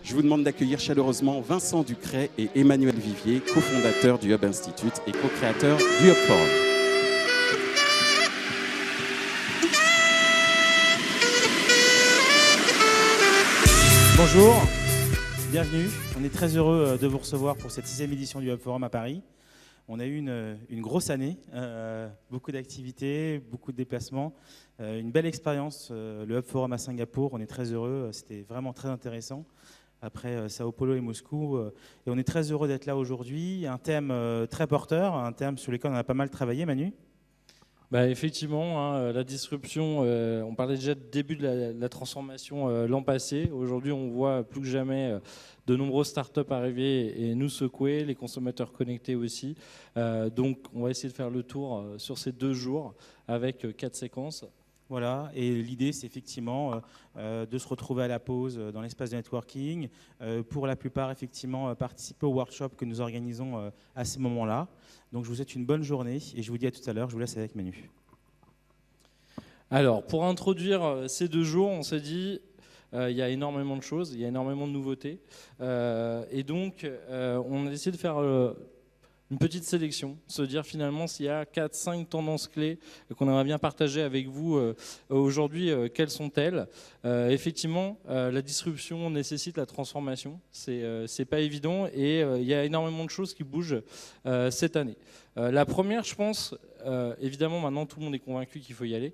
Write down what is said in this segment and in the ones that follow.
Je vous demande d'accueillir chaleureusement Vincent Ducret et Emmanuel Vivier, cofondateurs du Hub Institute et co-créateurs du Hub Forum. Bonjour, bienvenue. On est très heureux de vous recevoir pour cette 6e édition du Hub Forum à Paris. On a eu une grosse année, beaucoup d'activités, beaucoup de déplacements, une belle expérience, le Hub Forum à Singapour. On est très heureux, c'était vraiment très intéressant. Après Sao Paulo et Moscou, et on est très heureux d'être là aujourd'hui. Un thème très porteur, un thème sur lequel on a pas mal travaillé, Manu. Effectivement, la disruption, on parlait déjà du début de la transformation l'an passé. Aujourd'hui, on voit plus que jamais de nombreuses startups arriver et nous secouer, les consommateurs connectés aussi. Donc, on va essayer de faire le tour sur ces 2 jours avec 4 séquences. Voilà, et l'idée, c'est effectivement de se retrouver à la pause dans l'espace de networking. Pour la plupart, effectivement, participer au workshop que nous organisons à ces moments-là. Donc, je vous souhaite une bonne journée et je vous dis à tout à l'heure. Je vous laisse avec Manu. Alors, pour introduire ces 2 jours, on s'est dit, il y a énormément de choses, il y a énormément de nouveautés. Et donc, on a décidé de faire une petite sélection, se dire finalement s'il y a 4-5 tendances clés qu'on aimerait bien partager avec vous aujourd'hui, quelles sont-elles? Effectivement, la disruption nécessite la transformation, c'est pas évident et il y a énormément de choses qui bougent cette année. La première, je pense, évidemment maintenant tout le monde est convaincu qu'il faut y aller,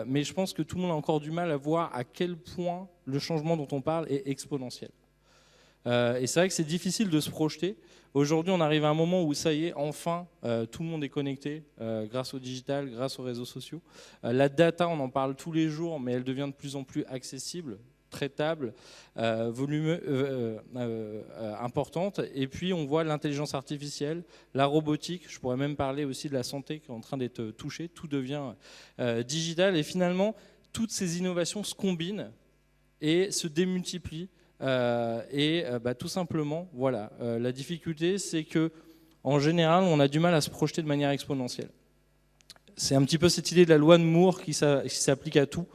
mais je pense que tout le monde a encore du mal à voir à quel point le changement dont on parle est exponentiel. Et c'est vrai que c'est difficile de se projeter. Aujourd'hui, on arrive à un moment où ça y est, enfin, tout le monde est connecté grâce au digital, grâce aux réseaux sociaux. La data, on en parle tous les jours, mais elle devient de plus en plus accessible, traitable, importante. Et puis, on voit l'intelligence artificielle, la robotique. Je pourrais même parler aussi de la santé qui est en train d'être touchée. Tout devient digital. Et finalement, toutes ces innovations se combinent et se démultiplient. Tout simplement, voilà, la difficulté, c'est que en général, on a du mal à se projeter de manière exponentielle. C'est un petit peu cette idée de la loi de Moore qui s'applique à tout.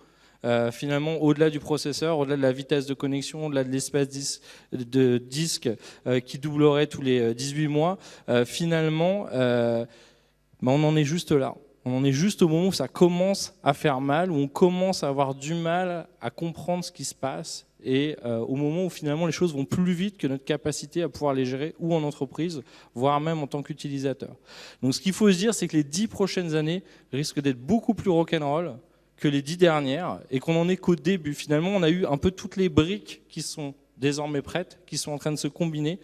Finalement, au-delà du processeur, au-delà de la vitesse de connexion, au-delà de l'espace de disque qui doublerait tous les 18 mois, finalement, on en est juste là. On en est juste au moment où ça commence à faire mal, où on commence à avoir du mal à comprendre ce qui se passe et au moment où finalement les choses vont plus vite que notre capacité à pouvoir les gérer ou en entreprise, voire même en tant qu'utilisateur. Donc ce qu'il faut se dire, c'est que les 10 prochaines années risquent d'être beaucoup plus rock'n'roll que les 10 dernières et qu'on n'en est qu'au début. Finalement, on a eu un peu toutes les briques qui sont désormais prêtes, qui sont en train de se combiner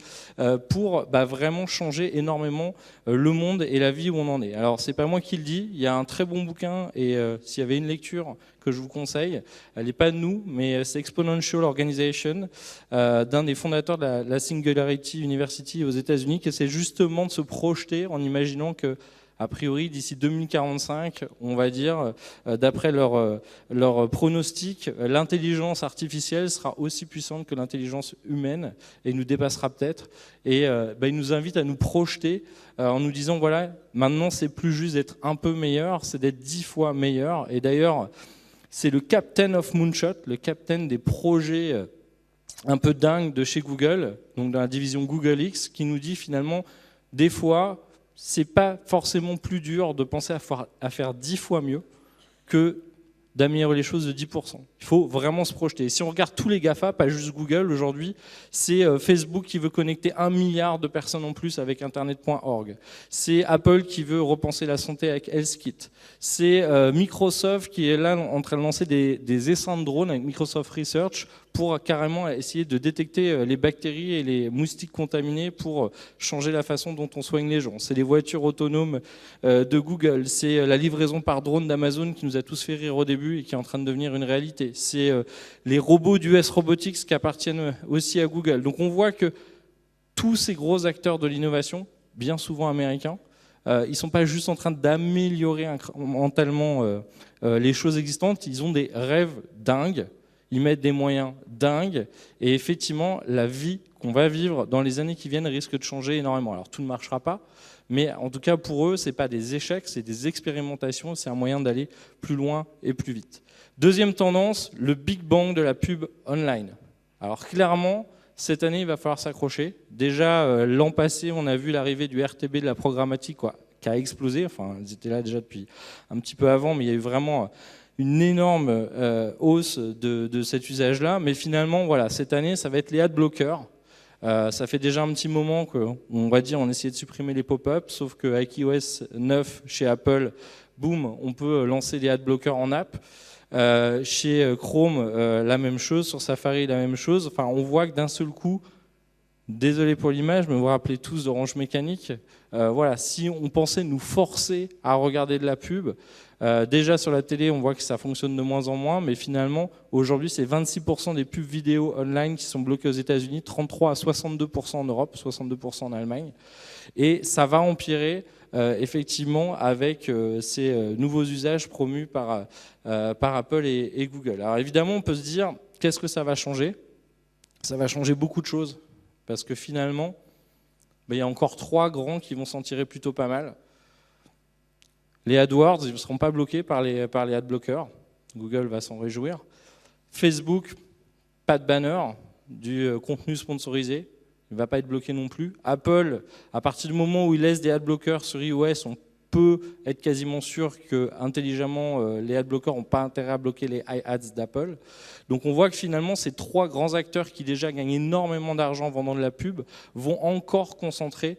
pour vraiment changer énormément le monde et la vie où on en est. Alors, c'est pas moi qui le dis, il y a un très bon bouquin et s'il y avait une lecture que je vous conseille, elle n'est pas de nous, mais c'est Exponential Organization, d'un des fondateurs de la Singularity University aux États-Unis, qui essaie justement de se projeter en imaginant que a priori, d'ici 2045, on va dire, d'après leur pronostic, l'intelligence artificielle sera aussi puissante que l'intelligence humaine et nous dépassera peut-être. Et ils nous invitent à nous projeter en nous disant, voilà, maintenant, c'est plus juste d'être un peu meilleur, c'est d'être 10 fois meilleur. Et d'ailleurs, c'est le Captain of Moonshot, le Captain des projets un peu dingues de chez Google, donc dans la division Google X, qui nous dit finalement, des fois, c'est pas forcément plus dur de penser à faire 10 fois mieux que d'améliorer les choses de 10%. Il faut vraiment se projeter. Et si on regarde tous les GAFA, pas juste Google aujourd'hui, c'est Facebook qui veut connecter 1 milliard de personnes en plus avec Internet.org. C'est Apple qui veut repenser la santé avec HealthKit. C'est Microsoft qui est là en train de lancer des essaims de drones avec Microsoft Research pour carrément essayer de détecter les bactéries et les moustiques contaminés pour changer la façon dont on soigne les gens. C'est les voitures autonomes de Google. C'est la livraison par drone d'Amazon qui nous a tous fait rire au début et qui est en train de devenir une réalité. C'est les robots d'US Robotics qui appartiennent aussi à Google. Donc on voit que tous ces gros acteurs de l'innovation, bien souvent américains, ils ne sont pas juste en train d'améliorer mentalement les choses existantes, ils ont des rêves dingues, ils mettent des moyens dingues, et effectivement, la vie qu'on va vivre dans les années qui viennent risque de changer énormément. Alors tout ne marchera pas, mais en tout cas pour eux, ce n'est pas des échecs, c'est des expérimentations, c'est un moyen d'aller plus loin et plus vite. Deuxième tendance, le Big Bang de la pub online. Alors clairement, Cette année, il va falloir s'accrocher. Déjà, l'an passé, on a vu l'arrivée du RTB, de la programmatique, qui a explosé. Enfin, ils étaient là déjà depuis un petit peu avant, mais il y a eu vraiment une énorme hausse de cet usage-là. Mais finalement, voilà, cette année, ça va être les adblockers. Ça fait déjà un petit moment qu'on va dire on essayait de supprimer les pop-up, sauf qu'avec iOS 9 chez Apple, boum, on peut lancer les adblockers en app. Chez Chrome, la même chose, sur Safari, la même chose. Enfin, on voit que d'un seul coup, désolé pour l'image, mais vous vous rappelez tous d'Orange Mécanique. Voilà, si on pensait nous forcer à regarder de la pub, déjà sur la télé, on voit que ça fonctionne de moins en moins, mais finalement, aujourd'hui, c'est 26% des pubs vidéo online qui sont bloquées aux États-Unis, 33 à 62% en Europe, 62% en Allemagne. Et ça va empirer, effectivement, avec ces nouveaux usages promus par Apple et Google. Alors évidemment, on peut se dire, qu'est-ce que ça va changer? Ça va changer beaucoup de choses, parce que finalement, il y a encore 3 grands qui vont s'en tirer plutôt pas mal. Les AdWords, ils ne seront pas bloqués par les adblockers. Google va s'en réjouir. Facebook, pas de banner, du contenu sponsorisé. Il ne va pas être bloqué non plus. Apple, à partir du moment où il laisse des adblockers sur iOS, on peut être quasiment sûr que intelligemment les adblockers n'ont pas intérêt à bloquer les iAds d'Apple. Donc on voit que finalement ces 3 grands acteurs qui déjà gagnent énormément d'argent en vendant de la pub vont encore concentrer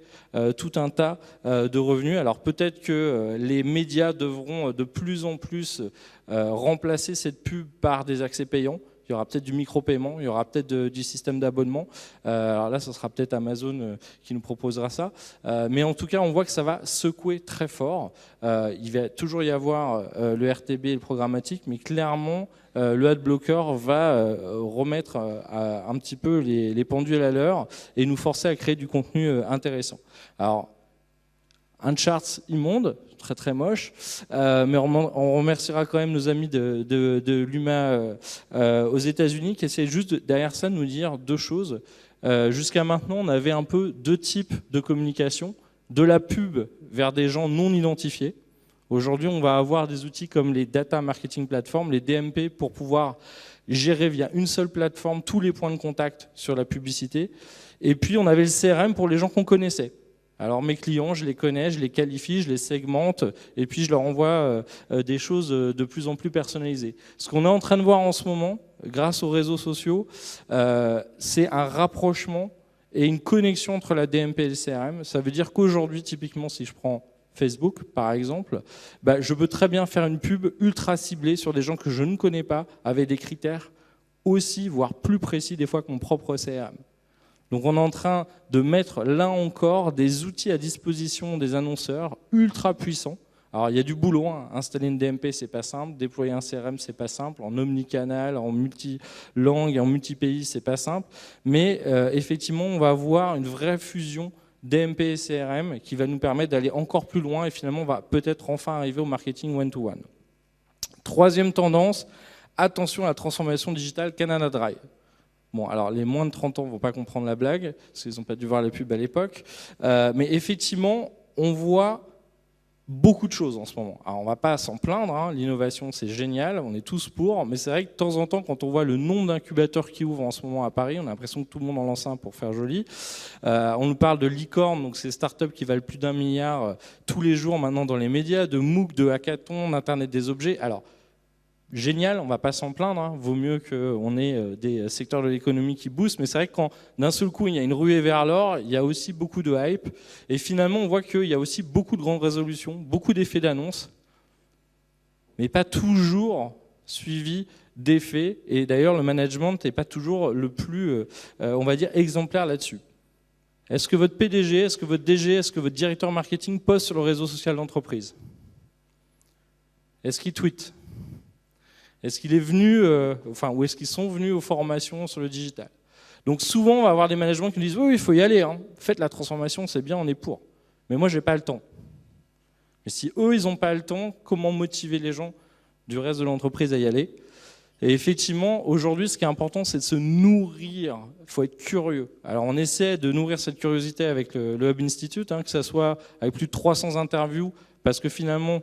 tout un tas de revenus. Alors peut-être que les médias devront de plus en plus remplacer cette pub par des accès payants. Il y aura peut-être du micro-paiement, il y aura peut-être du système d'abonnement. Alors là, ce sera peut-être Amazon qui nous proposera ça. Mais en tout cas, on voit que ça va secouer très fort. Il va toujours y avoir le RTB et le programmatique, mais clairement, le adblocker va remettre un petit peu les pendules à l'heure et nous forcer à créer du contenu intéressant. Alors, un chart immonde, très très moche, mais on remerciera quand même nos amis de l'UMA aux États-Unis qui essaient juste derrière ça de nous dire 2 choses. Jusqu'à maintenant, on avait un peu 2 types de communication, de la pub vers des gens non identifiés. Aujourd'hui, on va avoir des outils comme les Data Marketing Platforms, les DMP, pour pouvoir gérer via une seule plateforme tous les points de contact sur la publicité. Et puis, on avait le CRM pour les gens qu'on connaissait. Alors mes clients, je les connais, je les qualifie, je les segmente et puis je leur envoie des choses de plus en plus personnalisées. Ce qu'on est en train de voir en ce moment, grâce aux réseaux sociaux, c'est un rapprochement et une connexion entre la DMP et le CRM. Ça veut dire qu'aujourd'hui, typiquement, si je prends Facebook, par exemple, je peux très bien faire une pub ultra ciblée sur des gens que je ne connais pas, avec des critères aussi, voire plus précis des fois que mon propre CRM. Donc on est en train de mettre là encore des outils à disposition des annonceurs ultra puissants. Alors il y a du boulot, hein. Installer une DMP c'est pas simple, déployer un CRM c'est pas simple, en omnicanal, en multilangue et en multi-pays c'est pas simple, mais effectivement on va avoir une vraie fusion DMP et CRM qui va nous permettre d'aller encore plus loin et finalement on va peut-être enfin arriver au marketing one-to-one. Troisième tendance, attention à la transformation digitale Canada Dry. Bon, alors les moins de 30 ans ne vont pas comprendre la blague, parce qu'ils n'ont pas dû voir la pub à l'époque. Mais effectivement, on voit beaucoup de choses en ce moment. Alors on ne va pas s'en plaindre, hein. L'innovation c'est génial, on est tous pour, mais c'est vrai que de temps en temps, quand on voit le nombre d'incubateurs qui ouvrent en ce moment à Paris, on a l'impression que tout le monde en lance un pour faire joli. On nous parle de licorne, donc ces startups qui valent plus d'1 milliard tous les jours maintenant dans les médias, de MOOC, de hackathon, d'Internet des objets. Alors, génial, on ne va pas s'en plaindre, hein. Vaut mieux qu'on ait des secteurs de l'économie qui boostent, mais c'est vrai que quand d'un seul coup il y a une ruée vers l'or, il y a aussi beaucoup de hype, et finalement on voit qu'il y a aussi beaucoup de grandes résolutions, beaucoup d'effets d'annonce, mais pas toujours suivi d'effets, et d'ailleurs le management n'est pas toujours le plus, on va dire, exemplaire là-dessus. Est-ce que votre PDG, est-ce que votre DG, est-ce que votre directeur marketing poste sur le réseau social d'entreprise? Est-ce qu'il tweet? Est-ce qu'il est venu, ou est-ce qu'ils sont venus aux formations sur le digital? Donc souvent, on va avoir des managements qui nous disent « Oui, il faut y aller, hein. Faites la transformation, c'est bien, on est pour. Mais moi, je n'ai pas le temps. » Mais si eux, ils n'ont pas le temps, comment motiver les gens du reste de l'entreprise à y aller? Et effectivement, aujourd'hui, ce qui est important, c'est de se nourrir. Il faut être curieux. Alors, on essaie de nourrir cette curiosité avec le Hub Institute, hein, que ce soit avec plus de 300 interviews, parce que finalement,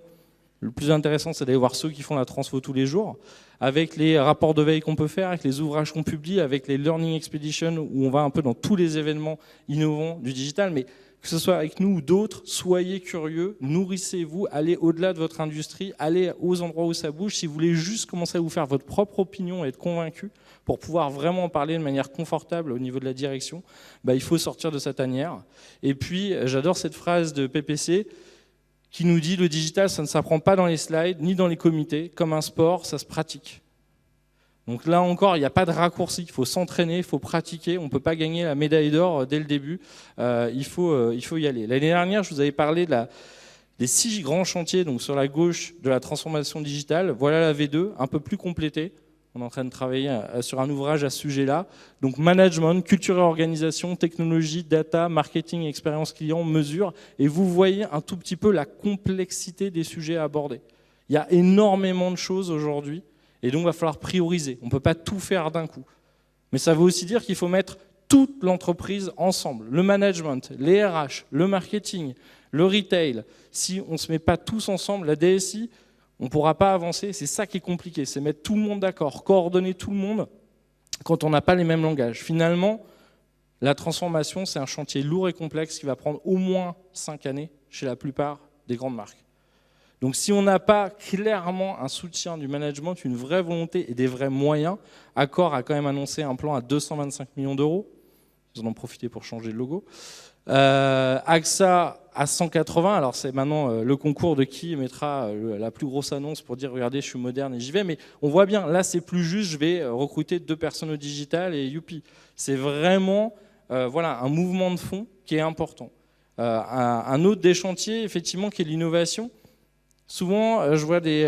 Le plus intéressant, c'est d'aller voir ceux qui font la transfo tous les jours, avec les rapports de veille qu'on peut faire, avec les ouvrages qu'on publie, avec les Learning Expeditions, où on va un peu dans tous les événements innovants du digital. Mais que ce soit avec nous ou d'autres, soyez curieux, nourrissez-vous, allez au-delà de votre industrie, allez aux endroits où ça bouge. Si vous voulez juste commencer à vous faire votre propre opinion et être convaincu, pour pouvoir vraiment en parler de manière confortable au niveau de la direction, il faut sortir de sa tanière. Et puis, j'adore cette phrase de PPC, qui nous dit le digital, ça ne s'apprend pas dans les slides, ni dans les comités. Comme un sport, ça se pratique. Donc là encore, il n'y a pas de raccourci. Il faut s'entraîner, il faut pratiquer. On ne peut pas gagner la médaille d'or dès le début. Il faut y aller. L'année dernière, je vous avais parlé des 6 grands chantiers donc sur la gauche de la transformation digitale. Voilà la V2, un peu plus complétée. On est en train de travailler sur un ouvrage à ce sujet-là. Donc management, culture et organisation, technologie, data, marketing, expérience client, mesure. Et vous voyez un tout petit peu la complexité des sujets à aborder. Il y a énormément de choses aujourd'hui et donc il va falloir prioriser. On ne peut pas tout faire d'un coup. Mais ça veut aussi dire qu'il faut mettre toute l'entreprise ensemble. Le management, les RH, le marketing, le retail. Si on ne se met pas tous ensemble, la DSI, on ne pourra pas avancer, c'est ça qui est compliqué, c'est mettre tout le monde d'accord, coordonner tout le monde quand on n'a pas les mêmes langages. Finalement, la transformation, c'est un chantier lourd et complexe qui va prendre au moins 5 années chez la plupart des grandes marques. Donc si on n'a pas clairement un soutien du management, une vraie volonté et des vrais moyens, Accor a quand même annoncé un plan à 225 millions d'euros, ils en ont profité pour changer le logo. AXA à 180, alors c'est maintenant le concours de qui mettra la plus grosse annonce pour dire regardez je suis moderne et j'y vais, mais on voit bien là c'est plus juste, je vais recruter 2 personnes au digital et youpi. C'est vraiment voilà, un mouvement de fond qui est important. Un autre des chantiers effectivement qui est l'innovation. Souvent je vois des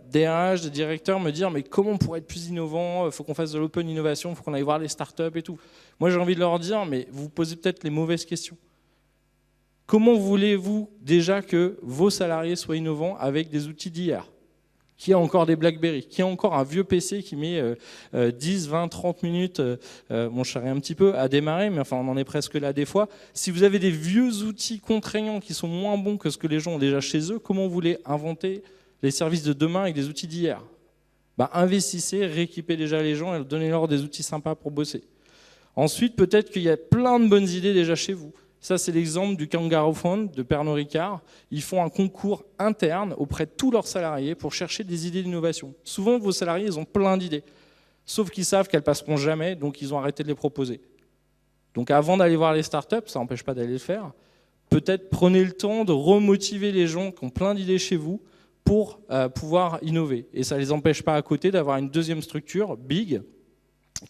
DRH, des directeurs me dire mais comment on pourrait être plus innovant, il faut qu'on fasse de l'open innovation, il faut qu'on aille voir les startups et tout. Moi j'ai envie de leur dire mais vous posez peut-être les mauvaises questions. Comment voulez-vous déjà que vos salariés soient innovants avec des outils d'hier? Qui a encore des BlackBerry? Qui a encore un vieux PC qui met 10, 20, 30 minutes, bon je charrie un petit peu, à démarrer, mais enfin on en est presque là des fois. Si vous avez des vieux outils contraignants qui sont moins bons que ce que les gens ont déjà chez eux, comment vous voulez inventer les services de demain avec des outils d'hier? Investissez, rééquipez déjà les gens et donnez-leur des outils sympas pour bosser. Ensuite, peut-être qu'il y a plein de bonnes idées déjà chez vous. Ça, c'est l'exemple du Kangaroo Fund de Pernod Ricard. Ils font un concours interne auprès de tous leurs salariés pour chercher des idées d'innovation. Souvent, vos salariés, ils ont plein d'idées, sauf qu'ils savent qu'elles passeront jamais, donc ils ont arrêté de les proposer. Donc avant d'aller voir les startups, ça n'empêche pas d'aller le faire, peut-être prenez le temps de remotiver les gens qui ont plein d'idées chez vous pour pouvoir innover. Et ça ne les empêche pas à côté d'avoir une deuxième structure, Big,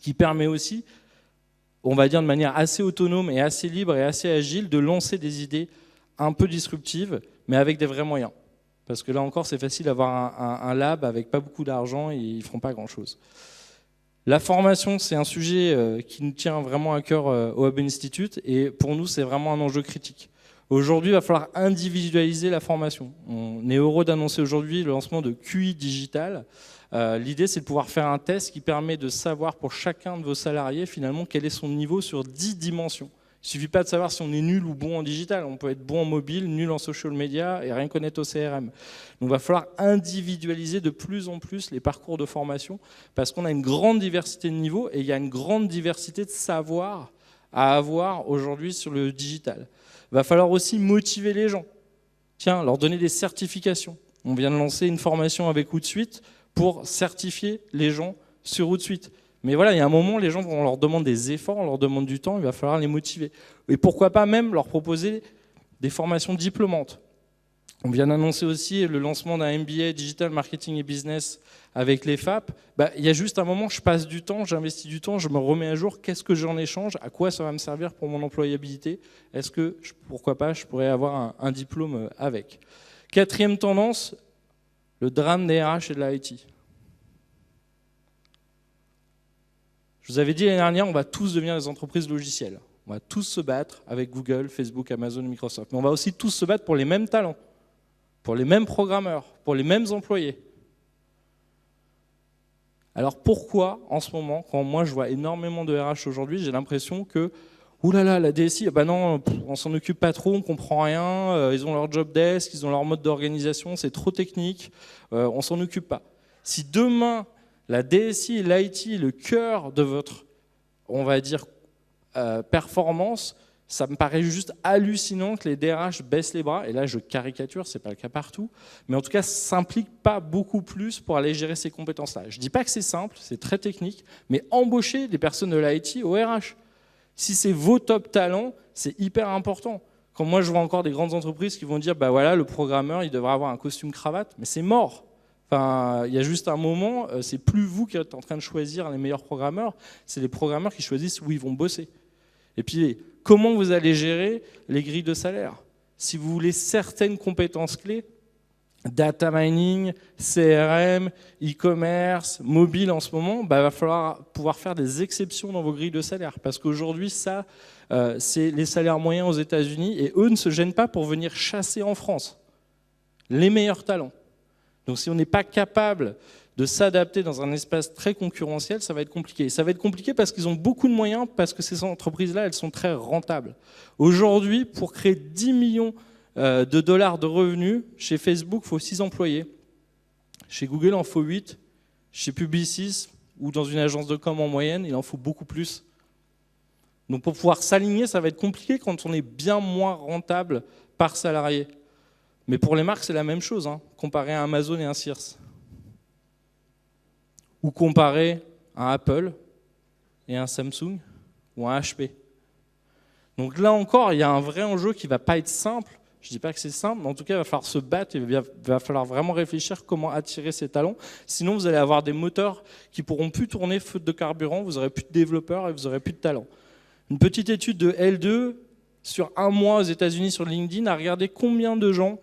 qui permet aussi, on va dire de manière assez autonome et assez libre et assez agile, de lancer des idées un peu disruptives, mais avec des vrais moyens. Parce que là encore, c'est facile d'avoir un lab avec pas beaucoup d'argent et ils ne feront pas grand-chose. La formation, c'est un sujet qui nous tient vraiment à cœur au Hub Institute et pour nous, c'est vraiment un enjeu critique. Aujourd'hui, il va falloir individualiser la formation. On est heureux d'annoncer aujourd'hui le lancement de QI Digital. L'idée, c'est de pouvoir faire un test qui permet de savoir pour chacun de vos salariés, finalement, quel est son niveau sur 10 dimensions. Il ne suffit pas de savoir si on est nul ou bon en digital. On peut être bon en mobile, nul en social media et rien connaître au CRM. Donc, il va falloir individualiser de plus en plus les parcours de formation parce qu'on a une grande diversité de niveaux et il y a une grande diversité de savoirs à avoir aujourd'hui sur le digital. Il va falloir aussi motiver les gens. Tiens, leur donner des certifications. On vient de lancer une formation avec Hootsuite pour certifier les gens sur Hootsuite. Mais voilà, il y a un moment, les gens, on leur demande des efforts, on leur demande du temps, il va falloir les motiver. Et pourquoi pas même leur proposer des formations diplômantes. On vient d'annoncer aussi le lancement d'un MBA Digital Marketing et Business avec les FAP. Il y a juste un moment, je passe du temps, j'investis du temps, je me remets à jour, qu'est-ce que j'en échange, à quoi ça va me servir pour mon employabilité? Est-ce que, pourquoi pas, je pourrais avoir un diplôme avec? Quatrième tendance, le drame des RH et de la IT. Je vous avais dit l'année dernière, on va tous devenir des entreprises logicielles. On va tous se battre avec Google, Facebook, Amazon, Microsoft. Mais on va aussi tous se battre pour les mêmes talents, pour les mêmes programmeurs, pour les mêmes employés. Alors pourquoi, en ce moment, quand moi je vois énormément de RH aujourd'hui, j'ai l'impression que ouh là là, la DSI, bah non, on s'en occupe pas trop, on comprend rien, ils ont leur job desk, ils ont leur mode d'organisation, c'est trop technique, on s'en occupe pas. Si demain, la DSI et l'IT est le cœur de votre, on va dire, performance, ça me paraît juste hallucinant que les DRH baissent les bras, et là je caricature, c'est pas le cas partout, mais en tout cas, s'impliquent pas beaucoup plus pour aller gérer ces compétences-là. Je dis pas que c'est simple, c'est très technique, mais embaucher des personnes de l'IT au RH. Si c'est vos top talents, c'est hyper important. Quand moi je vois encore des grandes entreprises qui vont dire, bah voilà, le programmeur, il devrait avoir un costume cravate, mais c'est mort. Enfin, il y a juste un moment, c'est plus vous qui êtes en train de choisir les meilleurs programmeurs, c'est les programmeurs qui choisissent où ils vont bosser. Et puis, comment vous allez gérer les grilles de salaire? Si vous voulez certaines compétences clés, data mining, CRM, e-commerce, mobile en ce moment, bah, il va falloir pouvoir faire des exceptions dans vos grilles de salaire. Parce qu'aujourd'hui, ça, c'est les salaires moyens aux États-Unis et eux ne se gênent pas pour venir chasser en France les meilleurs talents. Donc si on n'est pas capable de s'adapter dans un espace très concurrentiel, ça va être compliqué. Ça va être compliqué parce qu'ils ont beaucoup de moyens, parce que ces entreprises-là, elles sont très rentables. Aujourd'hui, pour créer 10 millions de dollars de revenus, chez Facebook, il faut 6 employés. Chez Google, il en faut 8. Chez Publicis, ou dans une agence de com en moyenne, il en faut beaucoup plus. Donc pour pouvoir s'aligner, ça va être compliqué quand on est bien moins rentable par salarié. Mais pour les marques, c'est la même chose, hein, comparé à Amazon et un Sears. Ou comparé à un Apple et un Samsung ou un HP. Donc là encore, il y a un vrai enjeu qui ne va pas être simple. Je ne dis pas que c'est simple, mais en tout cas, il va falloir se battre et il va falloir vraiment réfléchir comment attirer ces talents. Sinon, vous allez avoir des moteurs qui ne pourront plus tourner faute de carburant, vous n'aurez plus de développeurs et vous n'aurez plus de talents. Une petite étude de L2 sur un mois aux États-Unis sur LinkedIn a regardé combien de gens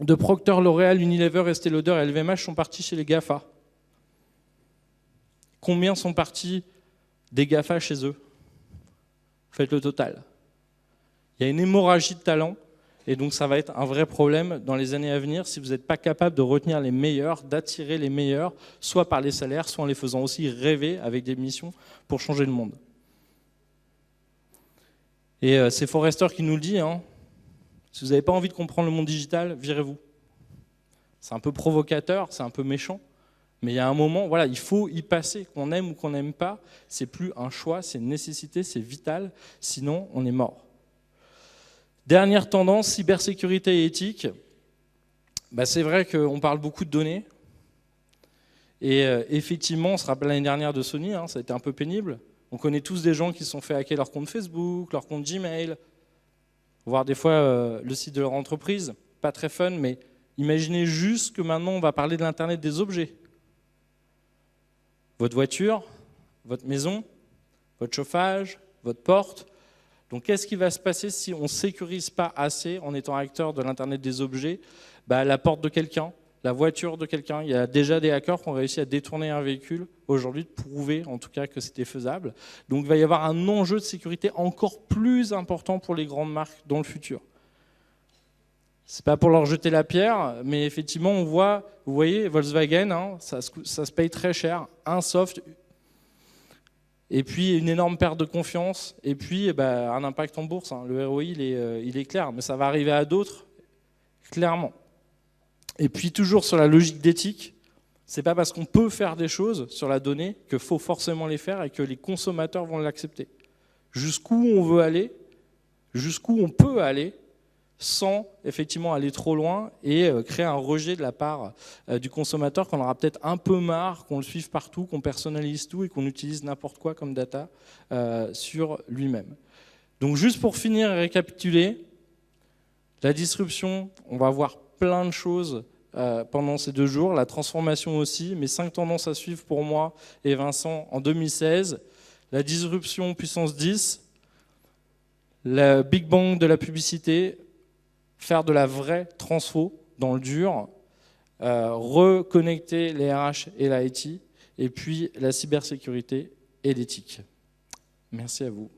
de Procter, L'Oréal, Unilever, Estée Lauder et LVMH sont partis chez les GAFA. Combien sont partis des GAFA chez eux? Faites le total. Il y a une hémorragie de talent et donc ça va être un vrai problème dans les années à venir si vous n'êtes pas capable de retenir les meilleurs, d'attirer les meilleurs, soit par les salaires, soit en les faisant aussi rêver avec des missions pour changer le monde. Et c'est Forrester qui nous le dit, hein. Si vous n'avez pas envie de comprendre le monde digital, virez-vous. C'est un peu provocateur, c'est un peu méchant, mais il y a un moment, voilà, il faut y passer, qu'on aime ou qu'on n'aime pas, c'est plus un choix, c'est une nécessité, c'est vital, sinon on est mort. Dernière tendance, cybersécurité et éthique. Bah, c'est vrai qu'on parle beaucoup de données, et effectivement, on se rappelle l'année dernière de Sony, hein, ça a été un peu pénible. On connaît tous des gens qui se sont fait hacker leur compte Facebook, leur compte Gmail, voire des fois le site de leur entreprise. Pas très fun, mais imaginez juste que maintenant on va parler de l'Internet des objets. Votre voiture, votre maison, votre chauffage, votre porte. Donc qu'est-ce qui va se passer si on ne sécurise pas assez en étant acteur de l'Internet des objets? Bah, la porte de quelqu'un, la voiture de quelqu'un. Il y a déjà des hackers qui ont réussi à détourner un véhicule aujourd'hui, de prouver en tout cas que c'était faisable. Donc il va y avoir un enjeu de sécurité encore plus important pour les grandes marques dans le futur. C'est pas pour leur jeter la pierre, mais effectivement on voit, vous voyez Volkswagen, hein, ça se paye très cher, un soft, et puis une énorme perte de confiance, et puis un impact en bourse. Hein. Le ROI il est clair, mais ça va arriver à d'autres, clairement. Et puis toujours sur la logique d'éthique, c'est pas parce qu'on peut faire des choses sur la donnée qu'il faut forcément les faire et que les consommateurs vont l'accepter. Jusqu'où on veut aller, jusqu'où on peut aller, sans effectivement aller trop loin et créer un rejet de la part du consommateur qu'on aura peut-être un peu marre, qu'on le suive partout, qu'on personnalise tout et qu'on utilise n'importe quoi comme data sur lui-même. Donc juste pour finir et récapituler, la disruption, on va voir plein de choses pendant ces 2 jours, la transformation aussi, mes 5 tendances à suivre pour moi et Vincent en 2016, la disruption puissance 10, le Big Bang de la publicité, faire de la vraie transfo dans le dur, reconnecter les RH et l'IT, et puis la cybersécurité et l'éthique. Merci à vous.